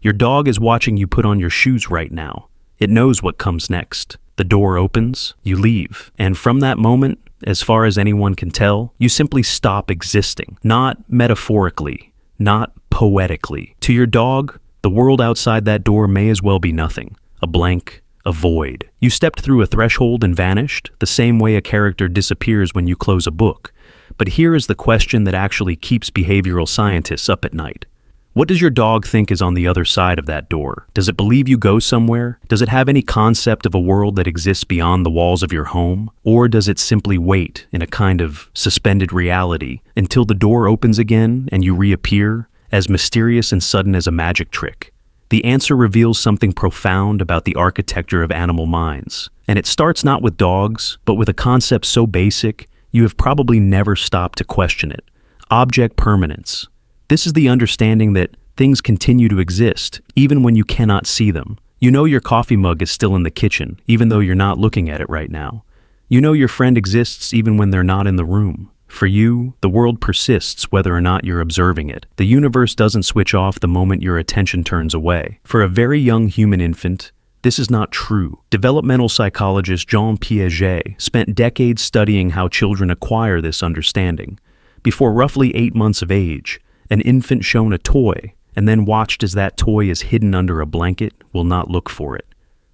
Your dog is watching you put on your shoes right now. It knows what comes next. The door opens, you leave, and from that moment, as far as anyone can tell, you simply stop existing. Not metaphorically, not poetically. To your dog, the world outside that door may as well be nothing. A blank, a void. You stepped through a threshold and vanished, the same way a character disappears when you close a book. But here is the question that actually keeps behavioral scientists up at night. What does your dog think is on the other side of that door? Does it believe you go somewhere? Does it have any concept of a world that exists beyond the walls of your home? Or does it simply wait in a kind of suspended reality until the door opens again and you reappear, as mysterious and sudden as a magic trick? The answer reveals something profound about the architecture of animal minds. And it starts not with dogs, but with a concept so basic, you have probably never stopped to question it. Object permanence. This is the understanding that things continue to exist, even when you cannot see them. You know your coffee mug is still in the kitchen, even though you're not looking at it right now. You know your friend exists even when they're not in the room. For you, the world persists whether or not you're observing it. The universe doesn't switch off the moment your attention turns away. For a very young human infant, this is not true. Developmental psychologist Jean Piaget spent decades studying how children acquire this understanding. Before roughly 8 months of age, an infant shown a toy and then watched as that toy is hidden under a blanket will not look for it.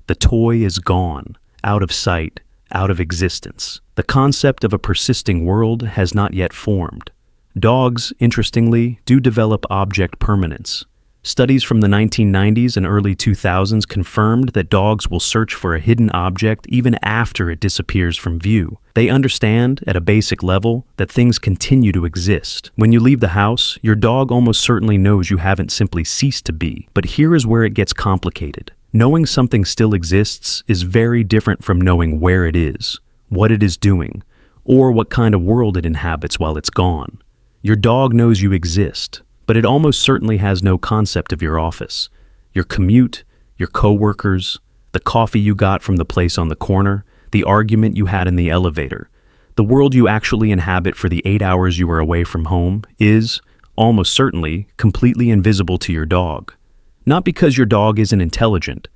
The toy is gone, out of sight, out of existence. The concept of a persisting world has not yet formed. Dogs, interestingly, do develop object permanence. Studies from the 1990s and early 2000s confirmed that dogs will search for a hidden object even after it disappears from view. They understand, at a basic level, that things continue to exist. When you leave the house, your dog almost certainly knows you haven't simply ceased to be. But here is where it gets complicated. Knowing something still exists is very different from knowing where it is, what it is doing, or what kind of world it inhabits while it's gone. Your dog knows you exist, but it almost certainly has no concept of your office, your commute, your coworkers, the coffee you got from the place on the corner, the argument you had in the elevator. The world you actually inhabit for the 8 hours you are away from home is, almost certainly, completely invisible to your dog. Not because your dog isn't intelligent,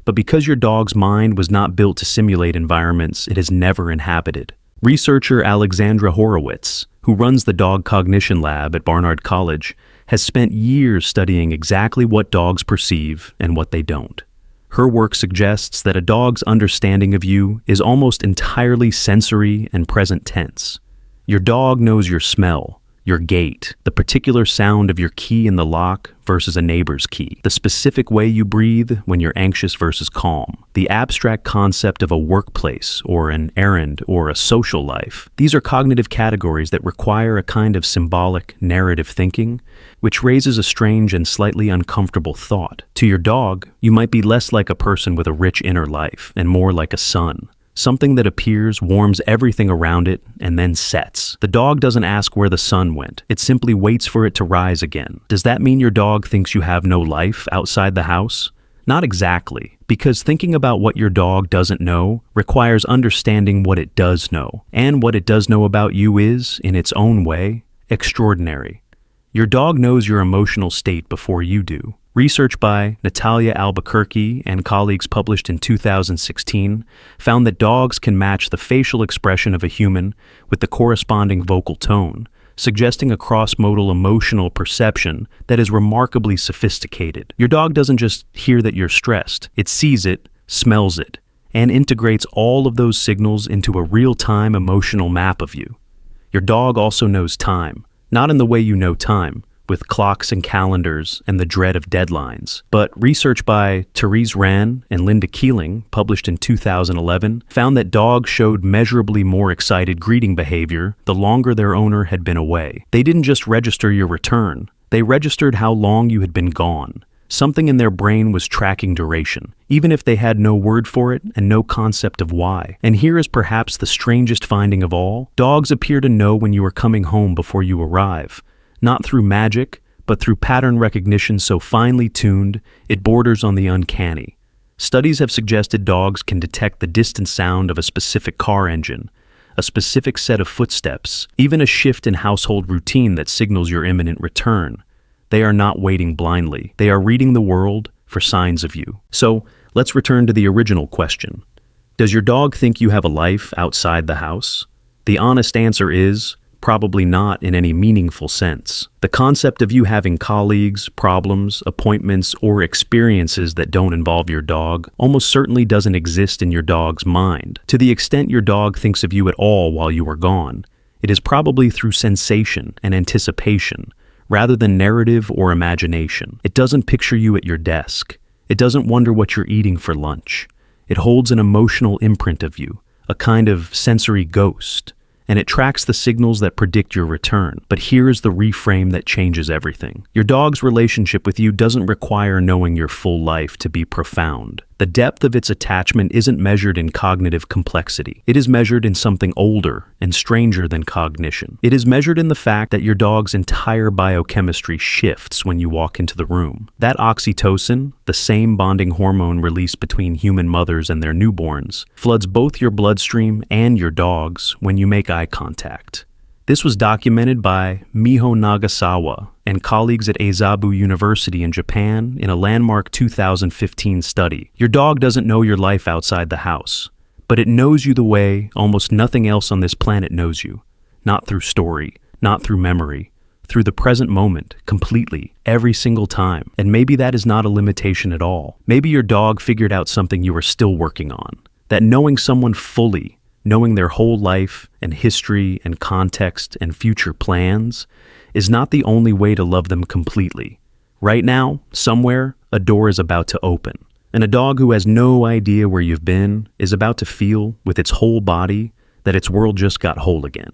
but because your dog's mind was not built to simulate environments it has never inhabited. Researcher Alexandra Horowitz, who runs the Dog Cognition Lab at Barnard College, has spent years studying exactly what dogs perceive and what they don't. Her work suggests that a dog's understanding of you is almost entirely sensory and present tense. Your dog knows your smell, your gait, the particular sound of your key in the lock versus a neighbor's key, the specific way you breathe when you're anxious versus calm, the abstract concept of a workplace or an errand or a social life. These are cognitive categories that require a kind of symbolic, narrative thinking, which raises a strange and slightly uncomfortable thought. To your dog, you might be less like a person with a rich inner life and more like a sun. Something that appears, warms everything around it, and then sets. The dog doesn't ask where the sun went. It simply waits for it to rise again. Does that mean your dog thinks you have no life outside the house? Not exactly, because thinking about what your dog doesn't know requires understanding what it does know. And what it does know about you is, in its own way, extraordinary. Your dog knows your emotional state before you do. Research by Natalia Albuquerque and colleagues published in 2016 found that dogs can match the facial expression of a human with the corresponding vocal tone, suggesting a cross-modal emotional perception that is remarkably sophisticated. Your dog doesn't just hear that you're stressed, it sees it, smells it, and integrates all of those signals into a real-time emotional map of you. Your dog also knows time, not in the way you know time, with clocks and calendars and the dread of deadlines. But research by Therese Rehn and Linda Keeling, published in 2011, found that dogs showed measurably more excited greeting behavior the longer their owner had been away. They didn't just register your return, they registered how long you had been gone. Something in their brain was tracking duration, even if they had no word for it and no concept of why. And here is perhaps the strangest finding of all. Dogs appear to know when you are coming home before you arrive. Not through magic, but through pattern recognition so finely tuned, it borders on the uncanny. Studies have suggested dogs can detect the distant sound of a specific car engine, a specific set of footsteps, even a shift in household routine that signals your imminent return. They are not waiting blindly. They are reading the world for signs of you. So, let's return to the original question. Does your dog think you have a life outside the house? The honest answer is probably not in any meaningful sense. The concept of you having colleagues, problems, appointments, or experiences that don't involve your dog almost certainly doesn't exist in your dog's mind. To the extent your dog thinks of you at all while you are gone, it is probably through sensation and anticipation, rather than narrative or imagination. It doesn't picture you at your desk. It doesn't wonder what you're eating for lunch. It holds an emotional imprint of you, a kind of sensory ghost, and it tracks the signals that predict your return. But here is the reframe that changes everything. Your dog's relationship with you doesn't require knowing your full life to be profound. The depth of its attachment isn't measured in cognitive complexity. It is measured in something older and stranger than cognition. It is measured in the fact that your dog's entire biochemistry shifts when you walk into the room. That oxytocin, the same bonding hormone released between human mothers and their newborns, floods both your bloodstream and your dog's when you make eye contact. This was documented by Miho Nagasawa and colleagues at Eizabu University in Japan in a landmark 2015 study. Your dog doesn't know your life outside the house, but it knows you the way almost nothing else on this planet knows you. Not through story, not through memory, through the present moment, completely, every single time. And maybe that is not a limitation at all. Maybe your dog figured out something you are still working on. That knowing someone fully, knowing their whole life and history and context and future plans, is not the only way to love them completely. Right now, somewhere, a door is about to open, and a dog who has no idea where you've been is about to feel with its whole body that its world just got whole again.